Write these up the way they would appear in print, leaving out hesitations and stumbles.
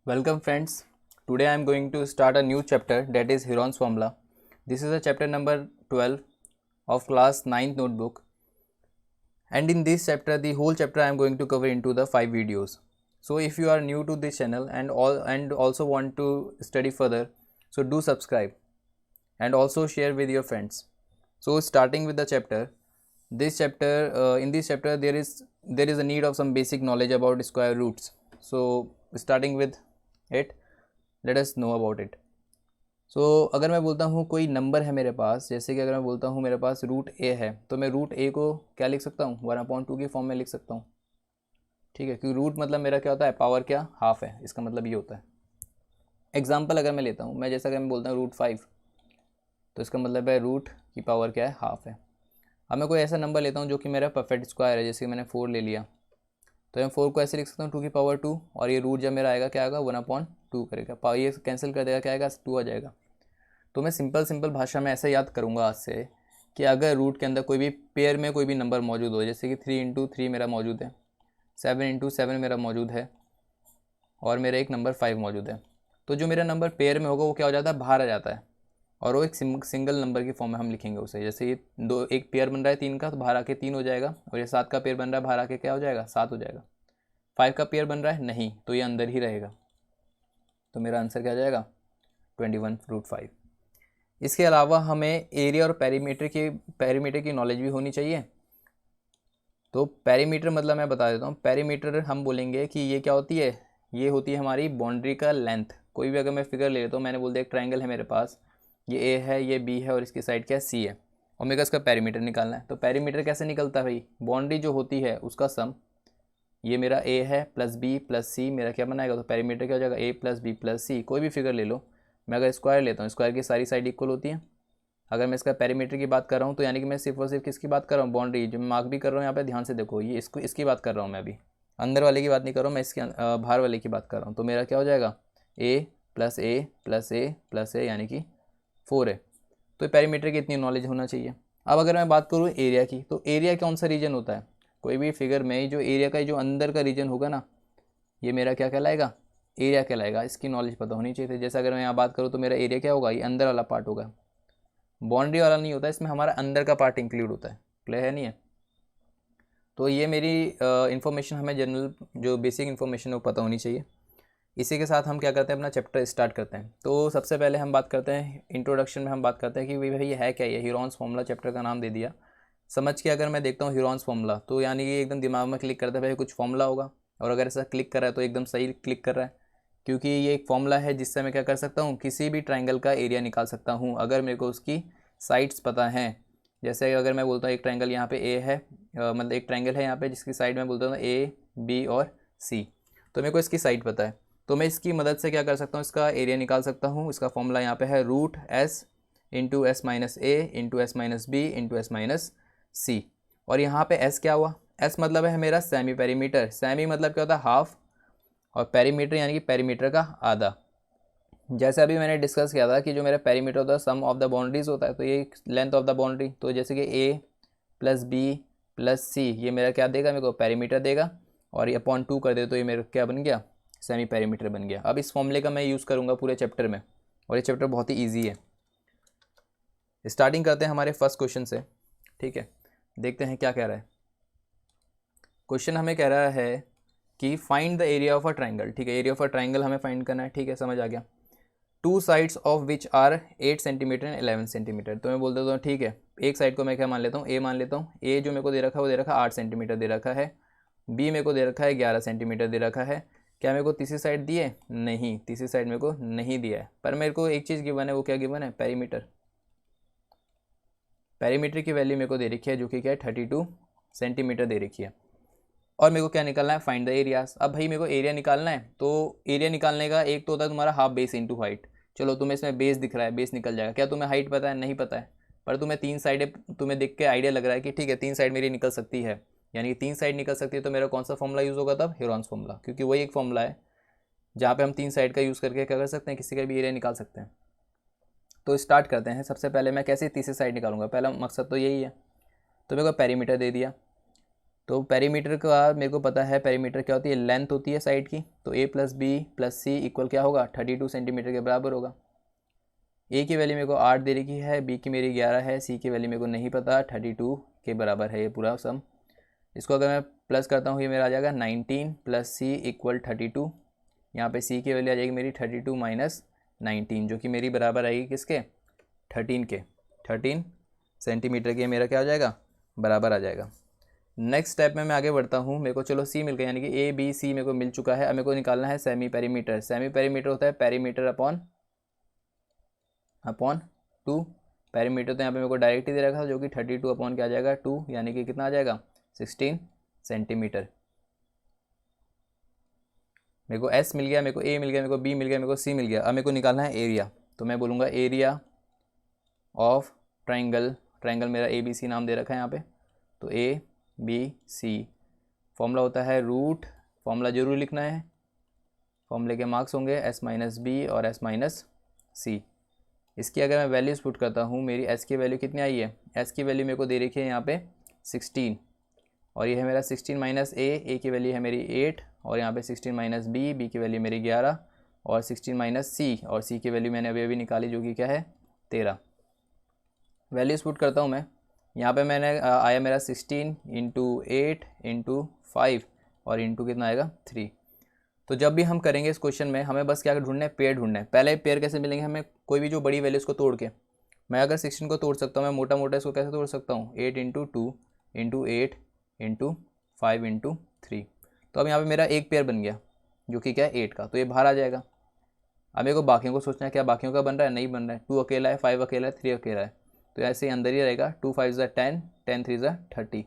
Welcome friends. Today I am going to start a new chapter, that is Heron's formula. This is a chapter number 12 of class 9th notebook, and in this chapter the whole chapter I am going to cover into the 5 videos. So if you are new to this channel and also want to study further, so do subscribe and also share with your friends. So starting with the chapter, in this chapter there is a need of some basic knowledge about square roots. So starting with it, let us know about it. सो अगर मैं बोलता हूँ कोई number है मेरे पास, जैसे कि अगर मैं बोलता हूँ मेरे पास रूट ए है, तो मैं रूट ए को क्या लिख सकता हूँ, 1/2 की फॉर्म में लिख सकता हूँ। ठीक है, क्योंकि रूट मतलब मेरा क्या होता है, पावर क्या, हाफ है, इसका मतलब ये होता है। एग्जाम्पल अगर मैं लेता हूँ, मैं जैसा कि मैं बोलता हूँ रूट 5, तो इसका मतलब है रूट की पावर क्या है, हाफ है। अब मैं कोई ऐसा नंबर लेता हूँ जो कि मेरा परफेक्ट स्क्वायर है, जैसे कि मैंने 4 ले लिया, तो मैं 4 को ऐसे लिख सकता हूँ 2 की पावर 2, और ये रूट जब मेरा आएगा क्या आएगा, 1/2 करेगा, ये कैंसिल कर देगा, क्या आएगा, 2 आ जाएगा। तो मैं सिंपल भाषा में ऐसे याद करूँगा आज से कि अगर रूट के अंदर कोई भी पेयर में कोई भी नंबर मौजूद हो, जैसे कि 3 × 3 मेरा मौजूद है, 7 × 7 मेरा मौजूद है, और मेरा एक नंबर 5 मौजूद है, तो जो मेरा नंबर पेयर में होगा वो क्या हो जाता है, बाहर आ जाता है, और वो एक सिंगल नंबर की फॉर्म में हम लिखेंगे उसे। जैसे ये एक पेयर बन रहा है 3 का, तो बाहर आके 3 हो जाएगा, और ये 7 का पेयर बन रहा है, बाहर आके क्या हो जाएगा, 7 हो जाएगा। 5 का पेयर बन रहा है नहीं, तो ये अंदर ही रहेगा, तो मेरा आंसर क्या आ जाएगा, 21√5। इसके अलावा हमें एरिया और पेरीमीटर की नॉलेज भी होनी चाहिए। तो पेरीमीटर मतलब मैं बता देता हूँ, पेरीमीटर हम बोलेंगे कि ये क्या होती है, ये होती है हमारी बाउंड्री का लेंथ। कोई भी अगर मैं फिगर ले लेता हूँ, मैंने बोल दिया एक ट्रायंगल है मेरे पास, ये ए है, ये बी है, और इसकी साइड क्या है, सी है, और मेरे को इसका पेरीमीटर निकालना है। तो पेरीमीटर कैसे निकलता है भाई, बाउंड्री जो होती है उसका सम, ये मेरा ए है प्लस बी प्लस सी मेरा क्या बनाएगा, तो पेरीमीटर क्या हो जाएगा, ए प्लस बी प्लस सी। कोई भी फिगर ले लो, मैं अगर स्क्वायर लेता हूँ, स्क्वायर की सारी साइड इक्वल होती है। अगर मैं इसका पेरीमीटर की बात कर रहा हूँ, तो यानी कि मैं सिर्फ और सिर्फ किसकी बात कर रहा हूँ, बाउंड्री, जो मैं मार्क भी कर रहा हूँ यहाँ पे, ध्यान से देखो, ये इसकी बात कर रहा हूँ मैं अभी, अंदर वाले की बात नहीं कर रहा हूँ मैं, इसके बाहर वाले की बात कर रहा हूँ। तो मेरा क्या हो जाएगा, ए प्लस ए प्लस ए प्लस ए, यानी कि 4 है। तो पेरीमीटर की इतनी नॉलेज होना चाहिए। अब अगर मैं बात करूँ एरिया की, तो एरिया कौन सा रीजन होता है, कोई भी फिगर में जो एरिया का जो अंदर का रीजन होगा ना, ये मेरा क्या कहलाएगा, एरिया कहलाएगा। इसकी नॉलेज पता होनी चाहिए थी। जैसे अगर मैं यहाँ बात करूँ, तो मेरा एरिया क्या होगा, ये अंदर वाला पार्ट होगा, बाउंड्री वाला नहीं होता, इसमें हमारा अंदर का पार्ट इंक्लूड होता है। क्लियर है, नहीं है? तो ये मेरी इन्फॉर्मेशन, हमें जनरल जो बेसिक इन्फॉर्मेशन है वो पता होनी चाहिए। इसी के साथ हम क्या करते हैं, अपना चैप्टर स्टार्ट करते हैं। तो सबसे पहले हम बात करते हैं, इंट्रोडक्शन में हम बात करते हैं कि भाई ये है क्या, ये हीरोन्स फॉर्मूला, चैप्टर का नाम दे दिया। समझ के अगर मैं देखता हूँ हीरोन्स फॉर्मूला, तो यानी कि एकदम दिमाग में क्लिक करता है भाई कुछ फॉर्मूला होगा, और अगर ऐसा क्लिक कर रहा है तो एकदम सही क्लिक कर रहा है, क्योंकि ये एक फॉर्मूला है जिससे मैं क्या कर सकता हूँ, किसी भी ट्राइंगल का एरिया निकाल सकता हूँ अगर मेरे को उसकी साइड्स पता हैं। जैसे अगर मैं बोलता हूँ एक ट्राइंगल यहाँ पे ए है, मतलब एक ट्राइंगल है यहाँ पे जिसकी साइड में बोलता हूँ ए बी और सी, तो मेरे को इसकी साइड पता है, तो मैं इसकी मदद से क्या कर सकता हूँ, इसका एरिया निकाल सकता हूँ। इसका फॉर्मूला यहाँ पे है root s into s minus a into s minus b into s minus c. और यहाँ पे एस क्या हुआ, एस मतलब है मेरा सेमी पेरीमीटर, सेमी मतलब क्या होता है, हाफ, और पेरीमीटर यानी कि पेरीमीटर का आधा। जैसे अभी मैंने डिस्कस किया था कि जो मेरा पेरीमीटर होता है सम ऑफ द बाउंड्रीज होता है, तो ये लेंथ ऑफ द बाउंड्री, तो जैसे कि ए प्लस बी प्लस सी, ये मेरा क्या देगा, मेरे को पेरीमीटर देगा, और ये अपॉन 2 कर दे तो ये मेरा क्या बन गया, सेमी पेरीमीटर बन गया। अब इस फॉर्मूले का मैं यूज़ करूँगा पूरे चैप्टर में, और ये चैप्टर बहुत ही ईजी है। स्टार्टिंग करते हैं हमारे फर्स्ट क्वेश्चन से। ठीक है, देखते हैं क्या कह रहा है क्वेश्चन। हमें कह रहा है कि find the area of a triangle. ठीक है, एरिया ऑफ अ ट्राइंगल हमें फाइंड करना है। ठीक है, समझ आ गया। 2 sides of which are 8 centimetre and 11 centimetre. तो मैं बोल देता हूँ ठीक है, एक साइड को मैं क्या मान लेता हूँ, ए मान लेता हूँ। ए जो मेरे को दे रखा है वो दे रखा है 8 सेंटीमीटर दे रखा है, बी मेरे को दे रखा है 11 सेंटीमीटर दे रखा है। क्या मेरे को तीसरी साइड दी है, नहीं, तीसरी साइड मेरे को नहीं दिया है, पर मेरे को एक चीज़ गिवन है, वो क्या गिवन है, पेरीमीटर। पेरीमीटर की वैल्यू मेरे को दे रखी है, जो कि क्या है 32 सेंटीमीटर दे रखी है, और मेरे को क्या निकालना है, फाइंड द एरियाज। अब भाई मेरे को एरिया निकालना है, तो एरिया निकालने का एक तो होता है तुम्हारा हाफ बेस इंटू हाइट। चलो तुम्हें इसमें बेस दिख रहा है, बेस निकल जाएगा। क्या तुम्हें हाइट पता है, नहीं पता है, पर तुम्हें 3 साइडें, तुम्हें देख के आइडिया लग रहा है कि ठीक है 3 साइड मेरी निकल सकती है, यानी कि 3 साइड निकल सकती है, तो मेरा कौन सा फॉर्मूला यूज़ होगा तब, हीरोन्स फॉर्मूला, क्योंकि वही एक फॉर्मूला है जहाँ पे हम 3 साइड का यूज़ करके क्या कर सकते हैं, किसी का भी एरिया निकाल सकते हैं। तो स्टार्ट करते हैं। सबसे पहले मैं कैसे तीसरी साइड निकालूंगा, पहला मकसद तो यही है। तो मेरे को पेरीमीटर दे दिया, तो पेरीमीटर का मेरे को पता है, पेरीमीटर क्या होती है, लेंथ होती है साइड की। तो a plus B plus C equal क्या होगा, 32 सेंटीमीटर के बराबर होगा। a की वैल्यू मेरे को 8 दे रखी है, b की मेरी 11 है, c की वैल्यू मेरे को नहीं पता, 32 के बराबर है ये पूरा सम। इसको अगर मैं प्लस करता हूँ ये मेरा आ जाएगा 19 प्लस सी इक्वल 32। यहाँ पे c की वैल्यू आ जाएगी मेरी 32 माइनस 19, जो कि मेरी बराबर आएगी किसके, 13 के। 13 सेंटीमीटर के मेरा क्या हो जाएगा, बराबर आ जाएगा। नेक्स्ट स्टेप में मैं आगे बढ़ता हूँ। मेरे को चलो सी मिल गया, यानी कि ए बी सी मेरे को मिल चुका है। अब मेरे को निकालना है सेमी पेरीमीटर। सेमी पेरीमीटर होता है पेरीमीटर अपॉन अपॉन 2। पेरीमीटर तो यहाँ पे मेरे को डायरेक्ट ही दे रखा था, जो कि 32 अपॉन क्या आ जाएगा 2, यानी कि कितना आ जाएगा 16 सेंटीमीटर। मेरे को एस मिल गया, मेरे को ए मिल गया, मेरे को बी मिल गया, मेरे को सी मिल गया। अब मेरे को निकालना है एरिया। तो मैं बोलूँगा एरिया ऑफ ट्राइंगल। ट्राइंगल मेरा ए बी सी नाम दे रखा है यहाँ पे। तो ए बी सी फॉर्मूला होता है रूट, फॉर्मूला जरूर लिखना है, फॉर्मूले के मार्क्स होंगे एस माइनस बी और एस माइनस सी। इसकी अगर मैं वैल्यूज़ पुट करता हूँ, मेरी एस की वैल्यू कितनी आई है, एस की वैल्यू मेरे को दे रखी है यहाँ पे 16, और ये है मेरा 16 माइनस ए की वैल्यू है मेरी 8, और यहाँ पे 16 माइनस बी की वैल्यू मेरी 11, और 16 माइनस सी, और सी की वैल्यू मैंने अभी निकाली जो कि क्या है 13। वैल्यूज़ पुट करता हूँ मैं। यहाँ पे मैंने आया मेरा 16 इंटू 8 इंटू 5 और इंटू कितना आएगा 3। तो जब भी हम करेंगे इस क्वेश्चन में हमें बस क्या ढूंढना है, पेयर ढूंढना है। पहले पेयर कैसे मिलेंगे हमें, कोई भी जो बड़ी वैल्यूज़ को तोड़ के। मैं अगर 16 को तोड़ सकता हूँ, मैं मोटा मोटा इसको कैसे तोड़ सकता हूँ, 8 इंटू 2 इंटू 8 इंटू 5 इंटू 3। तो अब यहाँ पर मेरा एक पेयर बन गया जो कि क्या है 8 का, तो ये बाहर आ जाएगा। अब मेरे को बाकियों को सोचना है, क्या बाकियों का बन रहा है, नहीं बन रहा है। 2 अकेला है, 5 अकेला है, 3 अकेला है, तो ऐसे ही अंदर ही रहेगा। 2 5 ज़ा 10, 10 3 ज़ा 30,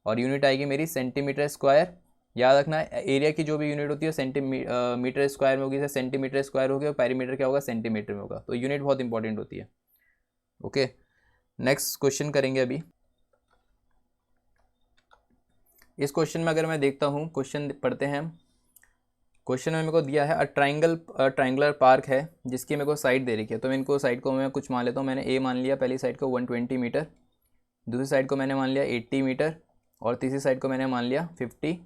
और यूनिट आएगी मेरी सेंटीमीटर स्क्वायर। याद रखना एरिया की जो भी यूनिट होती है सेंटीमीटर स्क्वायर में होगी, जैसे सेंटीमीटर स्क्वायर हो गया, और पेरीमीटर क्या होगा, सेंटीमीटर में होगा। तो यूनिट बहुत इंपॉर्टेंट होती है। ओके, नेक्स्ट क्वेश्चन करेंगे अभी। इस क्वेश्चन में अगर मैं देखता हूँ, क्वेश्चन पढ़ते हैं हम। क्वेश्चन में मेरे को दिया है ट्राइंगुलर पार्क है जिसकी मेरे को साइड दे रखी है। तो मैं इनको साइड को मैं कुछ मान लेता हूँ। मैंने ए मान लिया, पहली साइड को 120 मीटर, दूसरी साइड को मैंने मान लिया 80 मीटर, और तीसरी साइड को मैंने मान लिया 50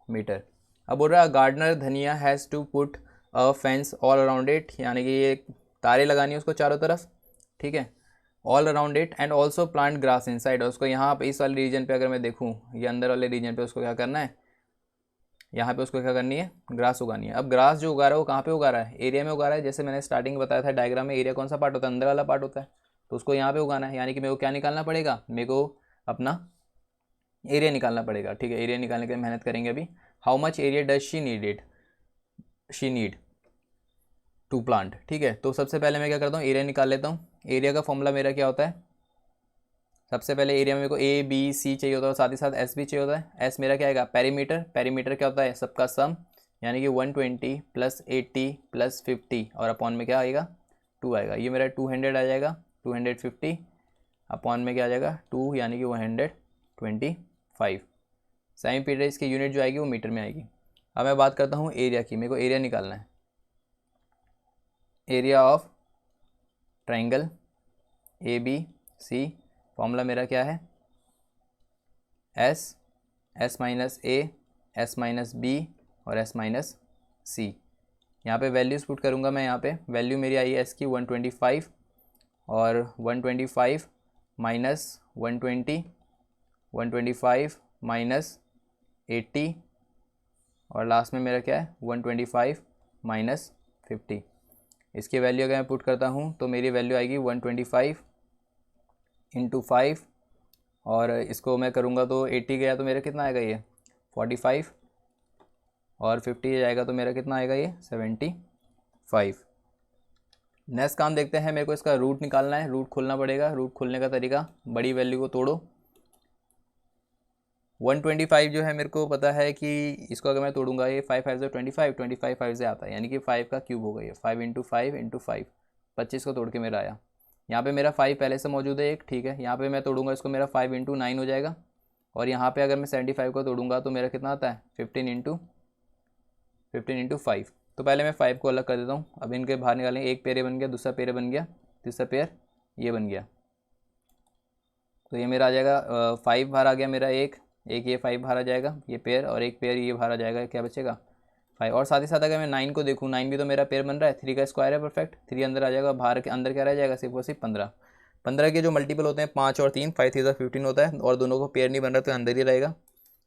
मीटर। अब बोल रहा gardener Dhaniya has to put a fence all around it, यानी कि ये तारे लगानी है उसको चारों तरफ, ठीक है, all around it, and also plant grass inside. और उसको यहाँ पे इस वाले रीजन पे अगर मैं देखूँ, ये अंदर वाले रीजन पे उसको क्या करना है, यहाँ पे उसको क्या करनी है, ग्रास उगानी है। अब ग्रास जो उगा रहा है वो कहाँ पे उगा रहा है, एरिया में उगा रहा है। जैसे मैंने स्टार्टिंग में बताया था डायग्राम में, एरिया कौन सा पार्ट होता है, अंदर वाला पार्ट होता है। तो उसको यहाँ पे उगाना है, यानी कि मेरे को क्या निकालना पड़ेगा, मेरे को अपना एरिया निकालना पड़ेगा। ठीक है, एरिया निकालने के लिए मेहनत करेंगे अभी। How much area does she need to plant. ठीक है, तो सबसे पहले मैं क्या करता हूँ, एरिया निकाल लेता हूँ। एरिया का फॉर्मूला मेरा क्या होता है, सबसे पहले एरिया में मेरे को ए बी सी चाहिए होता है, और साथ ही साथ एस भी चाहिए होता है। एस मेरा क्या आएगा, पेरीमीटर। पेरीमीटर क्या होता है, सबका सम, यानी कि 120 प्लस 80 प्लस 50, और अपॉन में क्या आएगा 2 आएगा। ये मेरा 200 आ जाएगा, 250 अपॉन में क्या आ जाएगा 2, यानी कि 125। सेमी मीटर इसकी यूनिट जो आएगी वो मीटर में आएगी। अब मैं बात करता हूँ एरिया की। मेरे को एरिया निकालना है, area of triangle A B C. Formula मेरा क्या है, S minus A, S minus B और एस माइनस सी। यहाँ पे वैल्यूज़ पुट करूँगा मैं। यहाँ पे वैल्यू मेरी आई है एस की 125, और 125 माइनस 120, 125 माइनस 80, और लास्ट में मेरा क्या है 125 माइनस 50। इसकी वैल्यू अगर मैं पुट करता हूँ तो मेरी वैल्यू आएगी 125 इंटू 5, और इसको मैं करूँगा तो 80 गया तो मेरा कितना आएगा ये 45, और 50 जाएगा तो मेरा कितना आएगा ये 75। नेक्स्ट काम देखते हैं। मेरे को इसका रूट निकालना है, रूट खोलना पड़ेगा। रूट खोलने का तरीका, बड़ी वैल्यू को तोड़ो। 125 जो है मेरे को पता है कि इसको अगर मैं तोड़ूंगा, ये 5 5 से 25, 25 5 से आता है, यानी कि 5 का क्यूब होगा ये। 5 इंटू 5 इंटू 5, 25 को तोड़ के मेरा आया। यहाँ पे मेरा 5 पहले से मौजूद है एक, ठीक है। यहाँ पे मैं तोड़ूंगा इसको, मेरा 5 इंटू 9 हो जाएगा। और यहाँ पे अगर मैं 75 को तोड़ूंगा तो मेरा कितना आता है 15 इंटू 5। तो पहले मैं 5 को अलग कर देता हूँ। अब इनके बाहर निकालेंगे, एक पेयर बन गया, दूसरा पेयर बन गया, तीसरा पेयर ये बन गया। तो ये मेरा आ जाएगा 5 बाहर आ गया मेरा एक, एक ये 5 बाहर आ जाएगा ये पेयर, और एक पेयर ये बाहर आ जाएगा, क्या बचेगा 5। और साथ ही साथ अगर मैं 9 को देखूँ, 9 भी तो मेरा पेयर बन रहा है, 3 का स्क्वायर है परफेक्ट, 3 अंदर आ जाएगा, बाहर के अंदर क्या रह जाएगा सिर्फ और सिर्फ 15। 15 के जो मल्टीपल होते हैं 5 और 3, 5 3 15 होता है, और दोनों को पेयर नहीं बन रहा तो अंदर ही रहेगा।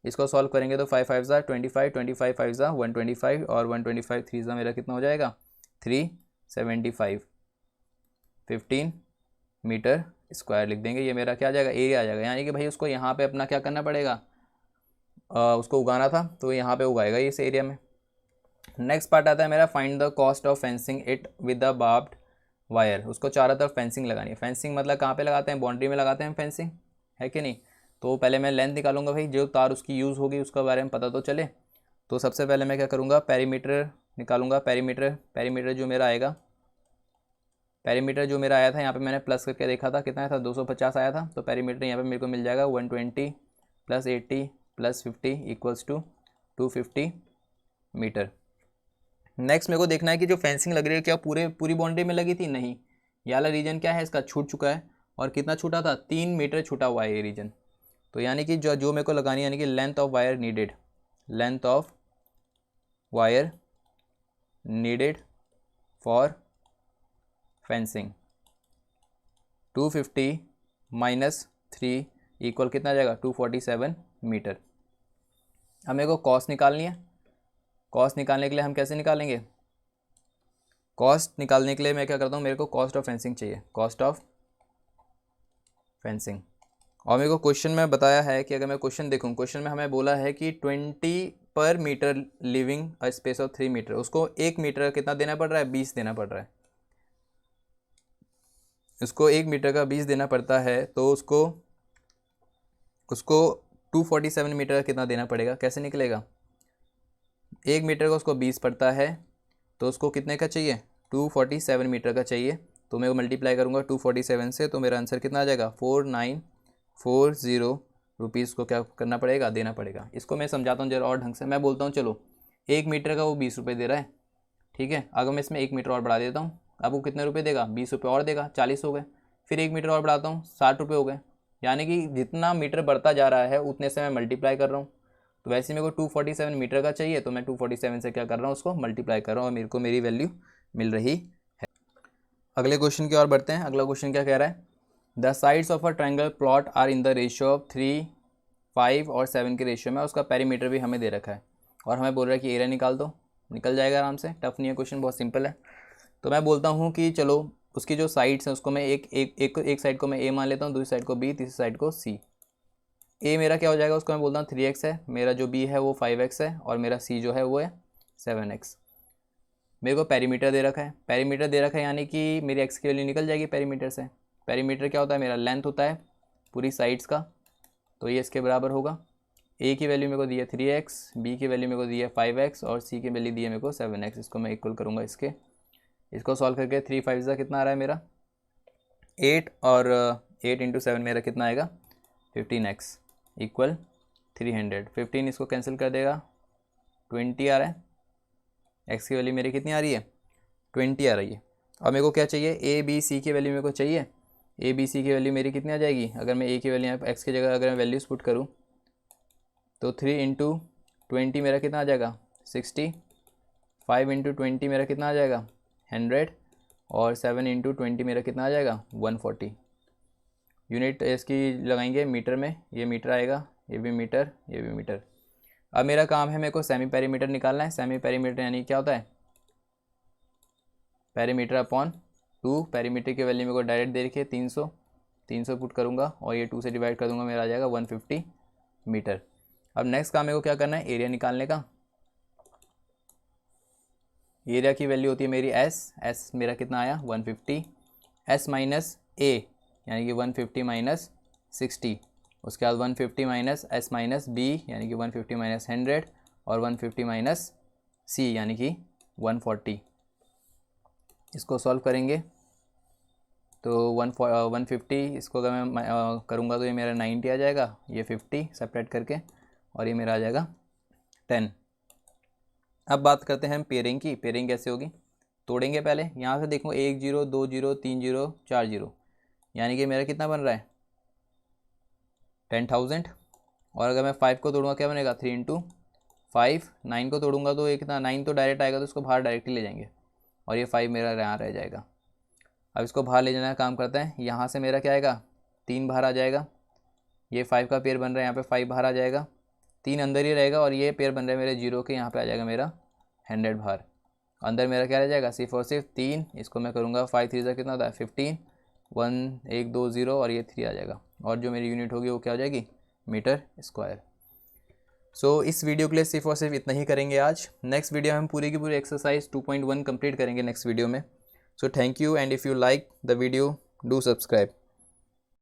इसको सॉल्व करेंगे तो 5 5 25, 25 5 125, और 125 3 मेरा कितना हो जाएगा 375, 15 मीटर स्क्वायर लिख देंगे। ये मेरा क्या आ जाएगा एरिया आ जाएगा, यानी कि भाई उसको यहाँ पे अपना क्या करना पड़ेगा, उसको उगाना था तो यहाँ पे उगाएगा इस एरिया में। नेक्स्ट पार्ट आता है मेरा find the cost of fencing it with the barbed wire. उसको चारों तरफ फेंसिंग लगानी है। फेंसिंग मतलब कहाँ पे लगाते हैं, बाउंड्री में लगाते हैं फेंसिंग, है कि नहीं। तो पहले मैं लेंथ निकालूंगा भाई, जो तार उसकी यूज़ होगी उसके बारे में पता तो चले। तो सबसे पहले मैं क्या करूँगा, पेरीमीटर निकालूंगा। पेरीमीटर जो मेरा आएगा, पेरीमीटर जो मेरा आया था यहाँ पे मैंने प्लस करके देखा था, कितना आया था 250 आया था। तो पेरीमीटर यहाँ पे मेरे को मिल जाएगा 120 + 80 + 50 = 250 मीटर। नेक्स्ट मेरे को देखना है कि जो फेंसिंग लग रही है क्या पूरी बाउंड्री में लगी थी, नहीं। ये वाला रीजन क्या है इसका छूट चुका है, और कितना छूटा था 3 मीटर छूटा हुआ है ये रीजन। तो यानी कि जो मेरे को लगानी है, यानी कि length of wire needed, length of wire needed for fencing 250 - 3 = कितना आ जाएगा 247 मीटर। अब मेरे को कॉस्ट निकालनी है। कॉस्ट निकालने के लिए हम कैसे निकालेंगे, कॉस्ट निकालने के लिए मैं क्या करता हूँ, मेरे को कॉस्ट ऑफ फेंसिंग चाहिए, कॉस्ट ऑफ फेंसिंग। और मेरे को क्वेश्चन में बताया है कि अगर मैं क्वेश्चन देखूँ, क्वेश्चन में हमें बोला है कि 20 पर metre living a space of 3 metre. उसको 1 मीटर कितना देना पड़ रहा है, 20 देना पड़ रहा है। उसको 1 मीटर का 20 देना पड़ता है, तो उसको 247 मीटर का कितना देना पड़ेगा, कैसे निकलेगा। 1 मीटर का उसको 20 पड़ता है, तो उसको कितने का चाहिए 247 मीटर का चाहिए। तो मैं वो मल्टीप्लाई करूँगा 247 से, तो मेरा आंसर कितना आ जाएगा 4940 रुपीज़ को क्या करना पड़ेगा, देना पड़ेगा। इसको मैं समझाता हूँ जरा और ढंग से। मैं बोलता हूँ चलो 1 मीटर का वो 20 रुपये दे रहा है, ठीक है। अगर मैं इसमें 1 मीटर और बढ़ा देता हूँ, अब वो कितने रुपये देगा 20 रुपये और देगा, 40 हो गए। फिर 1 मीटर और बढ़ाता हूँ 60 रुपये हो गए। यानी कि जितना मीटर बढ़ता जा रहा है उतने से मैं मल्टीप्लाई कर रहा हूँ। तो वैसे मेरे को 247 मीटर का चाहिए, तो मैं 247 से क्या कर रहा हूँ, उसको मल्टीप्लाई कर रहा हूँ, और मेरे को मेरी वैल्यू मिल रही है। अगले क्वेश्चन की ओर बढ़ते हैं। अगला क्वेश्चन क्या कह रहा है, the sides of a triangle plot are in the ratio of 3, 5 और 7 के रेशियो में। उसका पेरीमीटर भी हमें दे रखा है, और हमें बोल रहा है कि एरिया निकाल दो। निकल जाएगा आराम से, टफ नहीं है क्वेश्चन, बहुत सिंपल है। तो मैं बोलता हूँ कि चलो उसकी जो साइड्स हैं उसको मैं एक साइड को मैं ए मान लेता हूँ, दूसरी साइड को बी, तीसरी साइड को सी। ए मेरा क्या हो जाएगा, उसको मैं बोलता हूँ 3x है, मेरा जो बी है वो 5x है, और मेरा सी जो है वो है 7x। मेरे को पेरीमीटर दे रखा है, पेरीमीटर दे रखा है यानी कि मेरी एक्स की वैल्यू निकल जाएगी पेरीमीटर से। पेरीमीटर क्या होता है, मेरा लेंथ होता है पूरी साइड्स का, तो ये इसके बराबर होगा। ए की वैल्यू मेरे को दी है 3x, बी की वैल्यू मेरे को दी है 5x, और सी की वैल्यू दी है मेरे को 7x। इसको मैं इक्वल करूँगा इसके, इसको सॉल्व करके 3 5 कितना आ रहा है मेरा 8, और 8 × 7 मेरा कितना आएगा 15x = 300। 15 इसको कैंसिल कर देगा, 20 आ रहा है। x की वैल्यू मेरी कितनी आ रही है 20 आ रही है। और मेरे को क्या चाहिए, ए बी सी की वैल्यू मेरे को चाहिए। ए बी सी की वैल्यू मेरी कितनी आ जाएगी, अगर मैं ए की वैल्यू यहाँ एक्स की जगह अगर मैं वैल्यूज़ पुट करूँ, तो 3 × 20 मेरा कितना आ जाएगा 60, 5 × 20 मेरा कितना आ जाएगा 100, और 7 × 20 मेरा कितना आ जाएगा 140। यूनिट इसकी लगाएंगे मीटर में, ये मीटर आएगा, ये भी मीटर, ये भी मीटर। अब मेरा काम है, मेरे को सेमी पेरीमीटर निकालना है। सेमी पेरीमीटर यानी क्या होता है, पेरीमीटर अपॉन 2। पेरीमीटर की वैल्यू मेरे को डायरेक्ट दे रखी है 300 पुट करूँगा, और ये 2 से डिवाइड कर दूँगा, मेरा आ जाएगा 150 मीटर। अब नेक्स्ट काम मेरे को क्या करना है, एरिया निकालने का। एरिया की वैल्यू होती है मेरी एस मेरा कितना आया 150, एस माइनस ए यानी कि 150 - 60, उसके बाद 150 - एस माइनस बी यानी कि 150 - 100, और 150 - सी यानी कि 140। इसको सॉल्व करेंगे तो 150 इसको अगर मैं करूँगा तो ये मेरा 90 आ जाएगा, ये 50 सेपरेट करके, और ये मेरा आ जाएगा 10। अब बात करते हैं हम पेयरिंग की। पेयरिंग कैसे होगी, तोड़ेंगे पहले। यहाँ से देखो 1 0 2 0 3 0 4 0, यानी कि मेरा कितना बन रहा है 10,000। और अगर मैं 5 को तोड़ूंगा क्या बनेगा 3 इंटू 5। 9 को तोड़ूंगा तो ये कितना 9 तो डायरेक्ट आएगा तो इसको बाहर डायरेक्टली ले जाएंगे और ये 5 मेरा यहाँ रह जाएगा। अब इसको बाहर ले जाने का काम करते हैं। यहाँ से मेरा क्या आएगा 3 बाहर आ जाएगा, ये 5 का पेयर बन रहा है, यहाँ पे 5 बाहर आ जाएगा, 3 अंदर ही रहेगा और ये पेयर बन रहा है मेरे 0 के, यहाँ पे आ जाएगा मेरा 100 बाहर। अंदर मेरा क्या रह जाएगा सिर्फ और सिर्फ 3। इसको मैं करूँगा 5 3 कितना होता है 15, 1 1 2 0 और ये 3 आ जाएगा और जो मेरी यूनिट होगी वो क्या हो जाएगी मीटर स्क्वायर। सो इस वीडियो के लिए सिर्फ और सिर्फ इतना ही करेंगे आज। नेक्स्ट वीडियो में हम पूरी की पूरी एक्सरसाइज 2.1 कंप्लीट करेंगे नेक्स्ट वीडियो में। So thank you and if you like the video do subscribe.